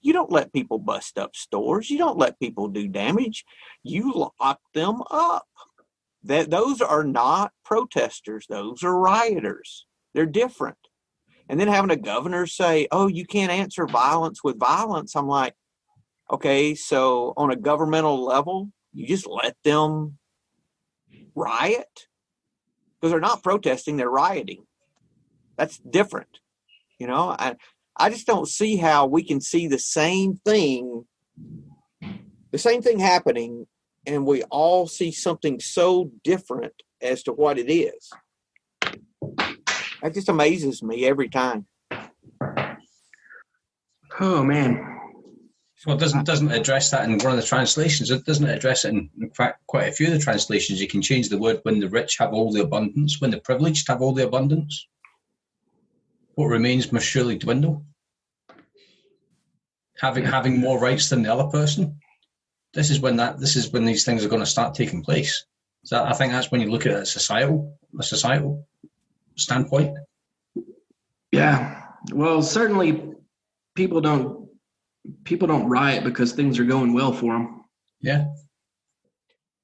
You don't let people bust up stores. You don't let people do damage. You lock them up. Those are not protesters. Those are rioters. They're different. And then having a governor say, oh, you can't answer violence with violence. I'm like, okay, so on a governmental level, you just let them riot? Because they're not protesting, they're rioting. That's different. I just don't see how we can see the same thing happening, and we all see something so different as to what it is. That just amazes me every time. Oh, man. Well, it doesn't address that in one of the translations. It doesn't address it in fact, quite a few of the translations. You can change the word when the rich have all the abundance, when the privileged have all the abundance. What remains must surely dwindle. Having more rights than the other person. This is when these things are going to start taking place. So I think that's when you look at a societal standpoint. Yeah. Well, certainly people don't riot because things are going well for them. Yeah.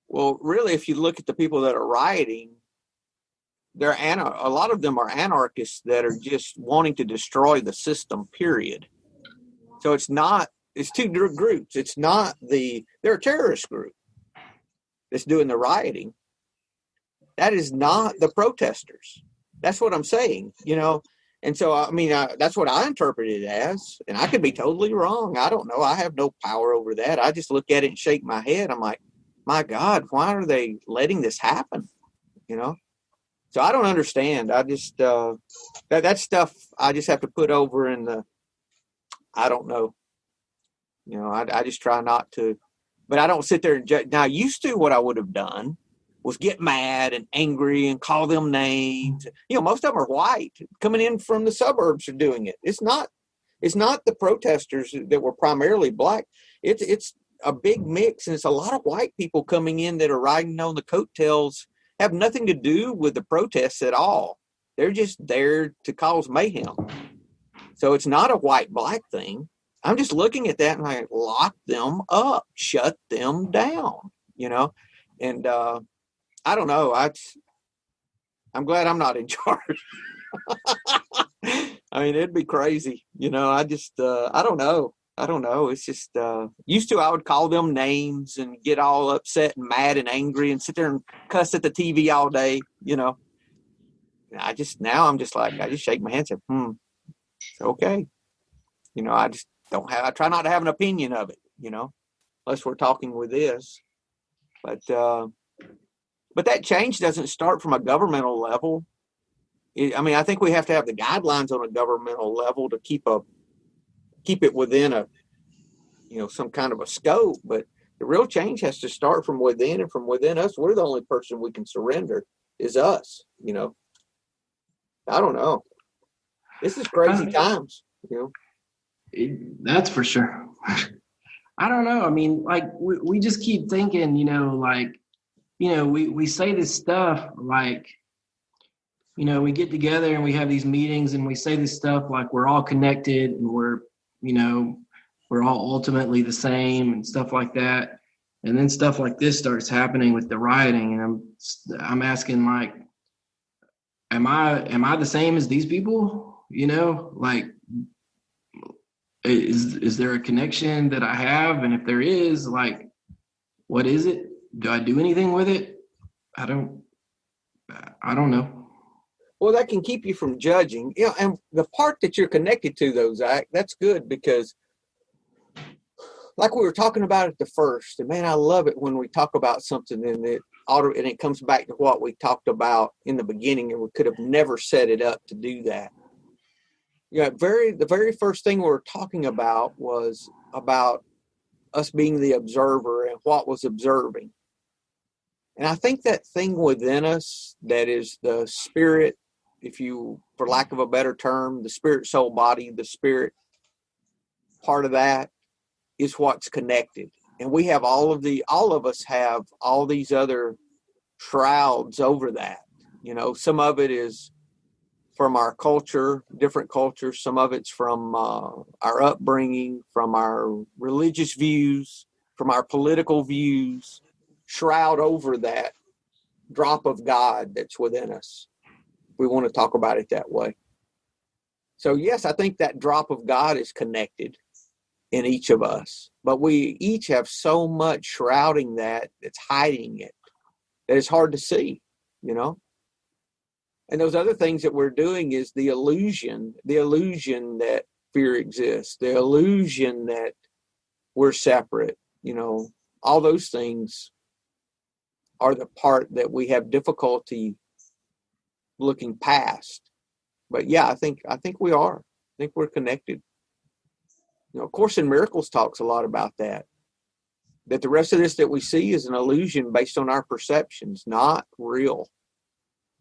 Well, really, if you look at the people that are rioting, a lot of them are anarchists that are just wanting to destroy the system, period. So it's two groups. They're a terrorist group that's doing the rioting. That is not the protesters. That's what I'm saying, And so, I mean, that's what I interpret it as. And I could be totally wrong. I don't know. I have no power over that. I just look at it and shake my head. I'm like, my God, why are they letting this happen? So I don't understand. I just, that stuff I just have to put over in I don't know. I just try not to, but I don't sit there and judge. Now, used to what I would have done was get mad and angry and call them names. Most of them are white coming in from the suburbs are doing it. It's not the protesters that were primarily black. It's a big mix, and it's a lot of white people coming in that are riding on the coattails, have nothing to do with the protests at all. They're just there to cause mayhem. So it's not a white-black thing. I'm just looking at that and I lock them up, shut them down, and I don't know. I'm glad I'm not in charge. I mean, it'd be crazy, I just, I don't know. It's just, used to, I would call them names and get all upset and mad and angry and sit there and cuss at the TV all day, I just shake my hands and say, it's okay. I just I try not to have an opinion of it, unless we're talking with this, but that change doesn't start from a governmental level. I think we have to have the guidelines on a governmental level to keep it within some kind of a scope, but the real change has to start from within, and from within us, we're the only person we can surrender is us, I don't know. This is crazy times, That's for sure. I don't know. I mean, like we just keep thinking, we say this stuff like, we get together and we have these meetings and we say this stuff like we're all connected and we're all ultimately the same and stuff like that. And then stuff like this starts happening with the rioting, and I'm asking, like, am I the same as these people? Like, is there a connection that I have? And if there is, like, what is it? Do I do anything with it? I don't know. Well, that can keep you from judging. And the part that you're connected to, though, Zach, that's good, because like we were talking about at the first, and man, I love it when we talk about something and it comes back to what we talked about in the beginning, and we could have never set it up to do that. The very first thing we were talking about was about us being the observer and what was observing. And I think that thing within us that is the spirit, for lack of a better term, the spirit, soul, body, the spirit part of that is what's connected. And we have all of us have all these other shrouds over that. Some of it is from our culture, different cultures. Some of it's from our upbringing, from our religious views, from our political views, shroud over that drop of God that's within us. We want to talk about it that way. So yes, I think that drop of God is connected in each of us, but we each have so much shrouding that's hiding it, that it's hard to see, And those other things that we're doing is the illusion that fear exists, the illusion that we're separate, all those things are the part that we have difficulty looking past. But yeah, I think we are. I think we're connected. Of Course in Miracles talks a lot about that the rest of this that we see is an illusion based on our perceptions, not real.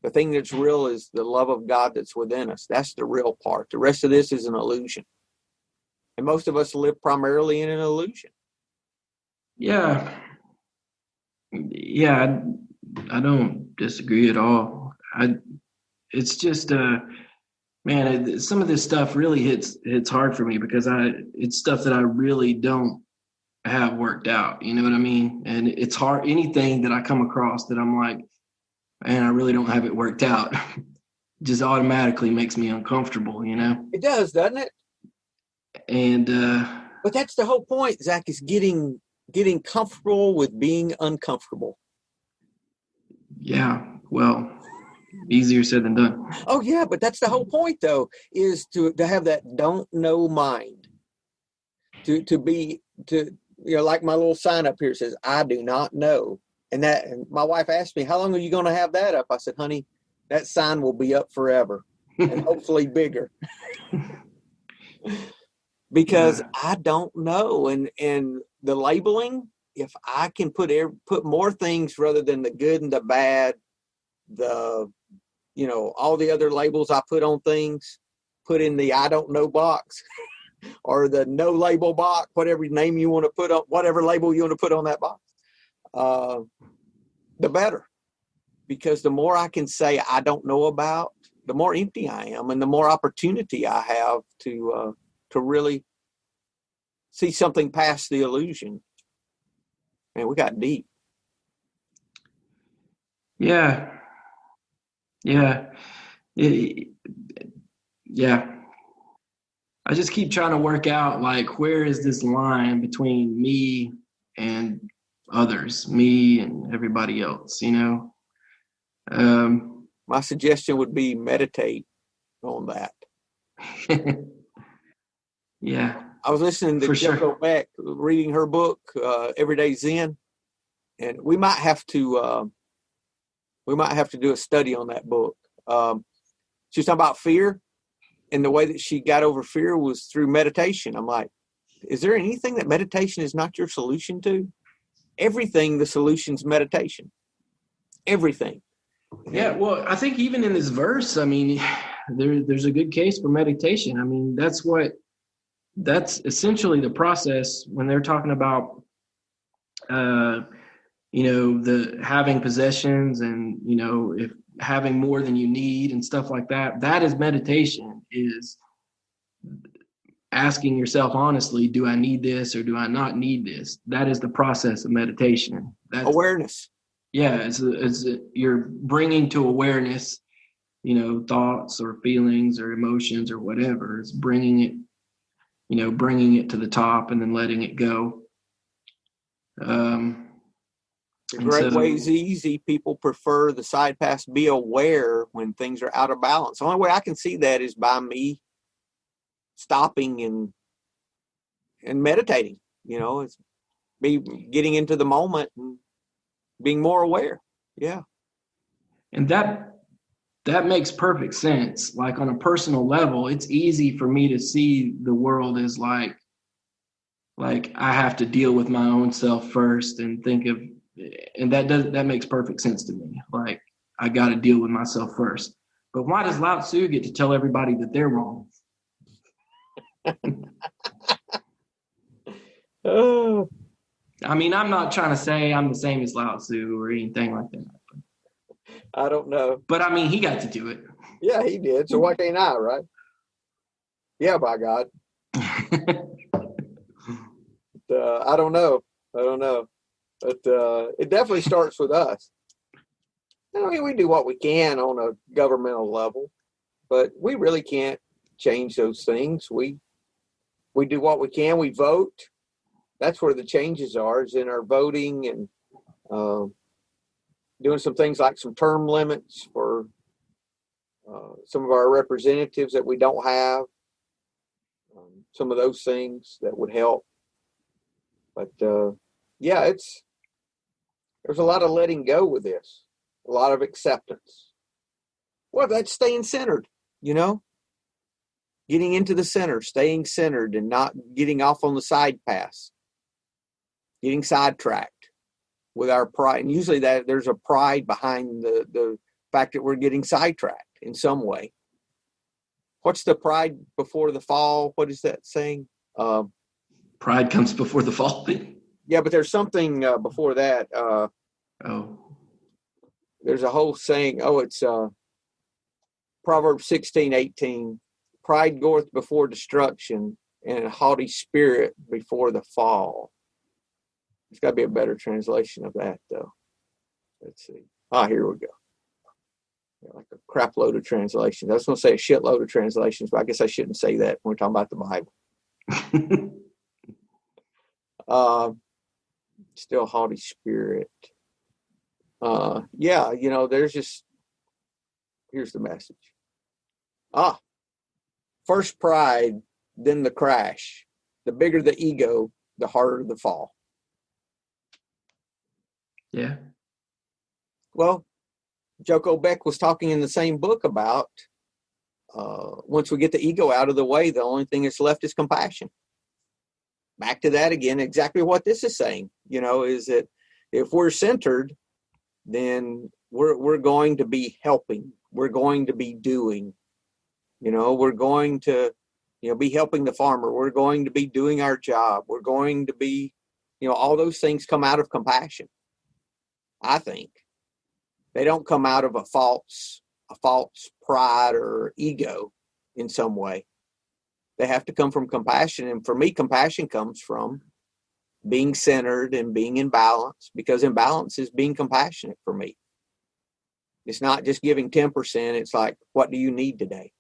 The thing that's real is the love of God that's within us. That's the real part. The rest of this is an illusion. And most of us live primarily in an illusion. Yeah. Yeah, I don't disagree at all. It's just, man, some of this stuff really hits hard for me because it's stuff that I really don't have worked out. You know what I mean? And it's hard. Anything that I come across that I'm like, man, I really don't have it worked out, just automatically makes me uncomfortable. It does, doesn't it? And but that's the whole point, Zach, is getting comfortable with being uncomfortable. Yeah, well, easier said than done. Oh yeah, but that's the whole point, though, is to have that don't know mind. To be like my little sign up here says, I do not know. And my wife asked me, how long are you going to have that up? I said, honey, that sign will be up forever and hopefully bigger. Because I don't know. And the labeling, if I can put more things rather than the good and the bad, all the other labels I put on things, put in the I don't know box or the no label box, whatever name you want to put on, whatever label you want to put on that box, the better. Because the more I can say I don't know about, the more empty I am and the more opportunity I have to really see something past the illusion. Man, we got deep. Yeah. I just keep trying to work out, like, where is this line between me and others, me and everybody else, My suggestion would be meditate on that. Yeah. I was listening to Joko Beck, reading her book, Everyday Zen, and we might have to do a study on that book. She was talking about fear, and the way that she got over fear was through meditation. I'm like, is there anything that meditation is not your solution to? Everything, the solution's meditation. Everything. Yeah, well, I think even in this verse, I mean, there's a good case for meditation. I mean, that's essentially the process when they're talking about, the having possessions and, if having more than you need and stuff like that. That is meditation, is asking yourself honestly, do I need this or do I not need this? That is the process of meditation. That's awareness. Yeah, it's you're bringing to awareness, thoughts or feelings or emotions or whatever. It's bringing it to the top and then letting it go. The great way is easy. People prefer the side pass, be aware when things are out of balance. The only way I can see that is by me stopping and meditating. It's be getting into the moment and being more aware. Yeah. And that makes perfect sense. Like on a personal level, it's easy for me to see the world as like I have to deal with my own self first and that makes perfect sense to me. Like I got to deal with myself first. But why does Lao Tzu get to tell everybody that they're wrong? I mean, I'm not trying to say I'm the same as Lao Tzu or anything like that. I don't know. But I mean, he got to do it. Yeah, he did. So why can't I, right? Yeah, by God. I don't know. But it definitely starts with us. I mean, we do what we can on a governmental level, but we really can't change those things. We do what we can. We vote. That's where the changes are, is in our voting and doing some things like some term limits for some of our representatives that we don't have. Some of those things that would help. But yeah, there's a lot of letting go with this, a lot of acceptance. Well, that's staying centered, getting into the center, staying centered and not getting off on the side pass, getting sidetracked with our pride. And usually there's a pride behind the fact that we're getting sidetracked in some way. What's the pride before the fall? What is that saying? Pride comes before the fall. Yeah, but there's something before that. There's a whole saying. It's Proverbs 16:18. Pride goeth before destruction, and a haughty spirit before the fall. There's got to be a better translation of that, though. Let's see. Here we go. Like a crap load of translations. I was going to say a shitload of translations, but I guess I shouldn't say that when we're talking about the Bible. Still haughty spirit. Yeah, there's just, here's the message. First pride, then the crash. The bigger the ego, the harder the fall. Yeah. Well, Joko Beck was talking in the same book about once we get the ego out of the way, the only thing that's left is compassion. Back to that again, exactly what this is saying, is that if we're centered, then we're going to be helping. We're going to be doing, we're going to, be helping the farmer. We're going to be doing our job. We're going to be, all those things come out of compassion. I think they don't come out of a false pride or ego in some way. They have to come from compassion. And for me, compassion comes from being centered and being in balance, because in balance is being compassionate for me. It's not just giving 10%. It's like, what do you need today?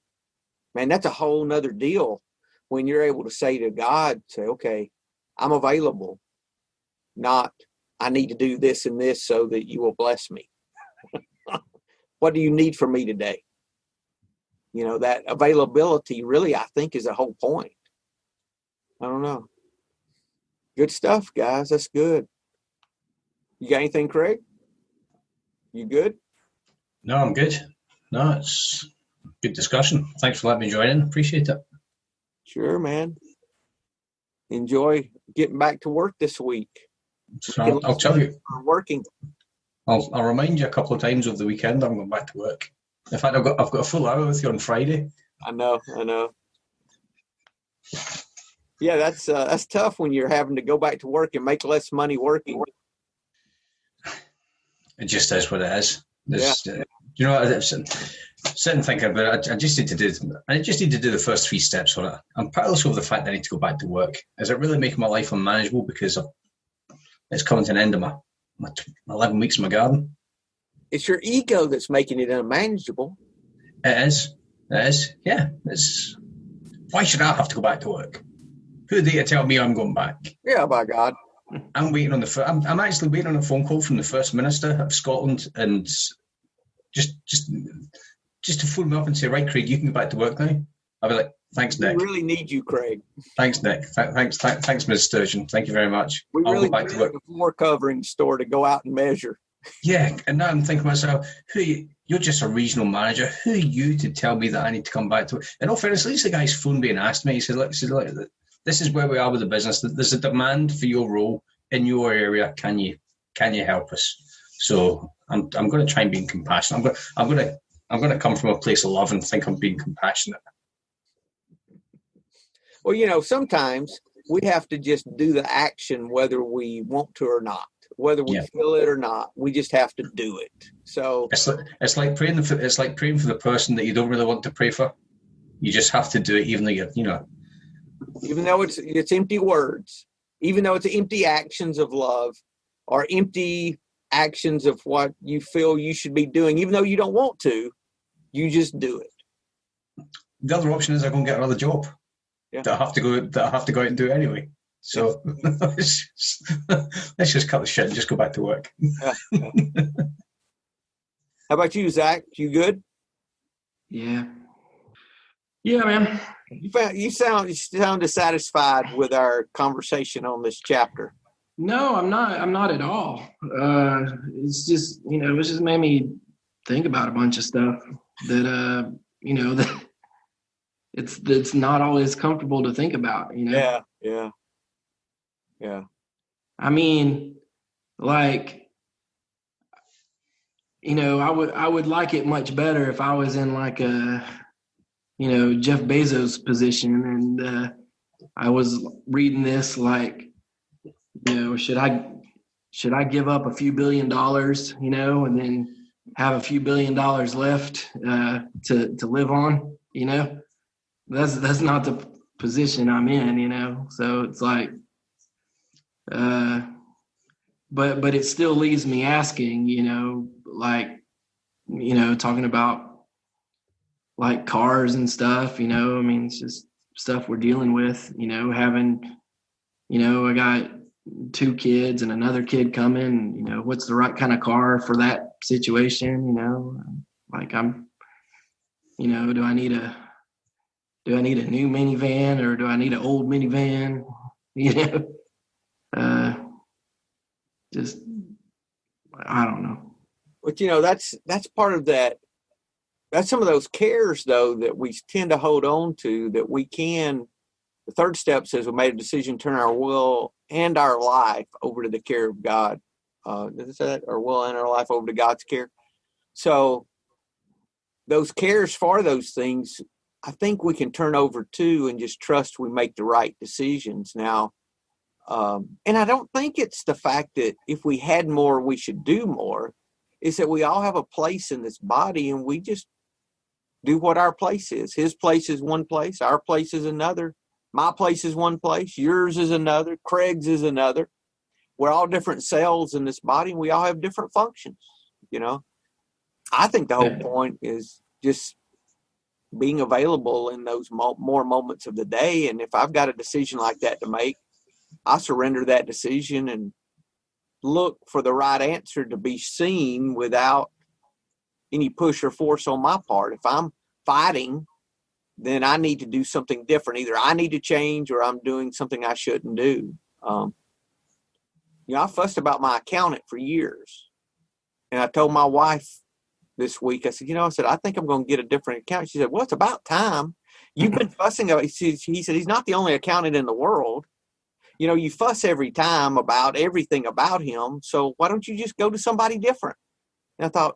Man, that's a whole nother deal when you're able to say to God, okay, I'm available, not I need to do this and this so that you will bless me. What do you need from me today? That availability really, I think, is the whole point. I don't know. Good stuff, guys. That's good. You got anything, Craig? You good? No, I'm good. No, it's good discussion. Thanks for letting me join in. Appreciate it. Sure, man. Enjoy getting back to work this week. So I'll tell you. Working. I'll remind you a couple of times over the weekend I'm going back to work. In fact, I've got a full hour with you on Friday. I know. Yeah, that's tough when you're having to go back to work and make less money working. It just is what it is. Sit and think about it. I just need to do the first 3 steps on it. I'm partly over the fact that I need to go back to work. Is it really making my life unmanageable because it's coming to an end of my 11 weeks in my garden? It's your ego that's making it unmanageable. It is. It is. Yeah. It's. Why should I have to go back to work? Who are they to tell me I'm going back? Yeah, by God. I'm waiting on I'm actually waiting on a phone call from the First Minister of Scotland, and just to phone me up and say, right, Craig, you can go back to work now. I'll be like, thanks, Nick. We really need you, Craig. Thanks, Nick. Thanks, Ms. Sturgeon. Thank you very much. We I'll really go back to work. need a floor covering store to go out and measure. Yeah, and now I'm thinking to myself, you're just a regional manager. Who are you to tell me that I need to come back to work? In all fairness, at least the guy's phoned me and asked me. He said, look, this is where we are with the business. There's a demand for your role in your area. Can you help us? So I'm going to try and be compassionate. I'm going to come from a place of love and think I'm being compassionate. Well, sometimes we have to just do the action whether we want to or not, whether we feel it or not. We just have to do it. So it's like praying for the person that you don't really want to pray for. You just have to do it, even though even though it's empty words, even though it's empty actions of love or empty actions of what you feel you should be doing, even though you don't want to, you just do it. The other option is I go and get another job. Yeah. That I have to go out and do it anyway. So let's just cut the shit and just go back to work. Yeah. How about you, Zach? You good? Yeah, man. You sound dissatisfied with our conversation on this chapter. No, I'm not at all. It's just, it just made me think about a bunch of stuff that, that it's not always comfortable to think about, Yeah. I mean, like, I would like it much better if I was in like a, Jeff Bezos position, and I was reading this like, should I give up a few $1 billion, and then have a few $1 billion left to live on, That's not the position I'm in, So it's like, but it still leaves me asking, talking about like cars and stuff, it's just stuff we're dealing with, having, I got 2 kids and another kid coming, what's the right kind of car for that situation, like I'm, do I need a new minivan, or do I need an old minivan? Just, I don't know. But that's part of that. That's some of those cares, though, that we tend to hold on to, that we can. The third step says we made a decision to turn our will and our life over to the care of God. Does it say that? Our will and our life over to God's care. So those cares for those things, I think we can turn over to and just trust we make the right decisions now. And I don't think it's the fact that if we had more, we should do more. It's that we all have a place in this body, and we just do what our place is. His place is one place. Our place is another. My place is one place. Yours is another. Craig's is another. We're all different cells in this body, and we all have different functions. I think the whole point is just being available in those more moments of the day. And if I've got a decision like that to make, I surrender that decision and look for the right answer to be seen without any push or force on my part. If I'm fighting, then I need to do something different. Either I need to change or I'm doing something I shouldn't do. I fussed about my accountant for years. And I told my wife this week, I said, I think I'm going to get a different accountant. She said, well, it's about time. You've been fussing about, he said, he's not the only accountant in the world. You fuss every time about everything about him. So why don't you just go to somebody different? And I thought,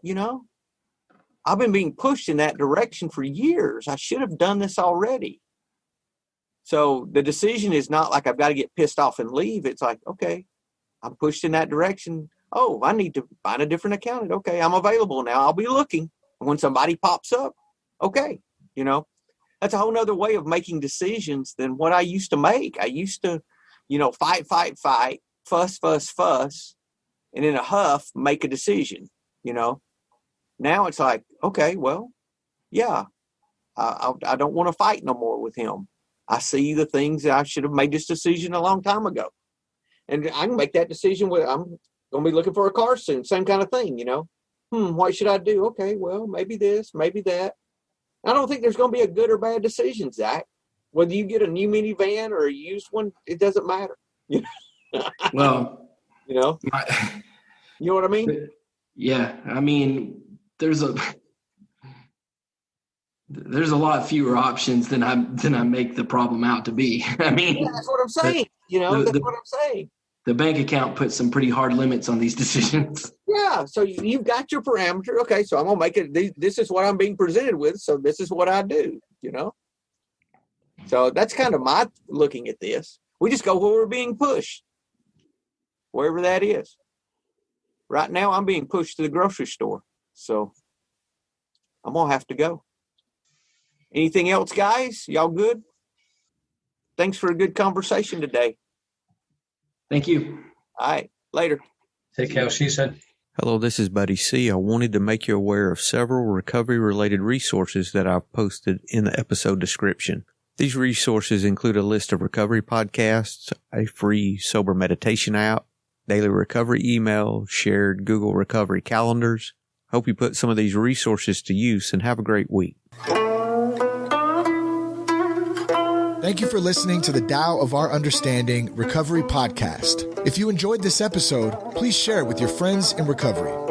I've been being pushed in that direction for years. I should have done this already. So the decision is not like I've got to get pissed off and leave. It's like, okay, I'm pushed in that direction. Oh, I need to find a different accountant. Okay, I'm available now. I'll be looking. And when somebody pops up, okay, that's a whole nother way of making decisions than what I used to make. I used to, fight, fuss, and in a huff, make a decision, Now it's like, okay, well, yeah, I don't want to fight no more with him. I see the things that I should have made this decision a long time ago. And I can make that decision when I'm going to be looking for a car soon. Same kind of thing, what should I do? Okay, well, maybe this, maybe that. I don't think there's going to be a good or bad decision, Zach. Whether you get a new minivan or a used one, it doesn't matter. Well, you know what I mean? Yeah. I mean, there's a lot fewer options than I make the problem out to be. I mean, that's what I'm saying. That's what I'm saying. The bank account puts some pretty hard limits on these decisions. Yeah. So you've got your parameter. Okay. So I'm going to make it. This is what I'm being presented with. So this is what I do, So that's kind of my looking at this. We just go where we're being pushed, wherever that is. Right now, I'm being pushed to the grocery store. So I'm going to have to go. Anything else, guys? Y'all good? Thanks for a good conversation today. Thank you. All right. Later. Take care. See you soon. Hello, this is Buddy C. I wanted to make you aware of several recovery-related resources that I've posted in the episode description. These resources include a list of recovery podcasts, a free sober meditation app, daily recovery email, shared Google recovery calendars. Hope you put some of these resources to use and have a great week. Thank you for listening to the Tao of Our Understanding Recovery Podcast. If you enjoyed this episode, please share it with your friends in recovery.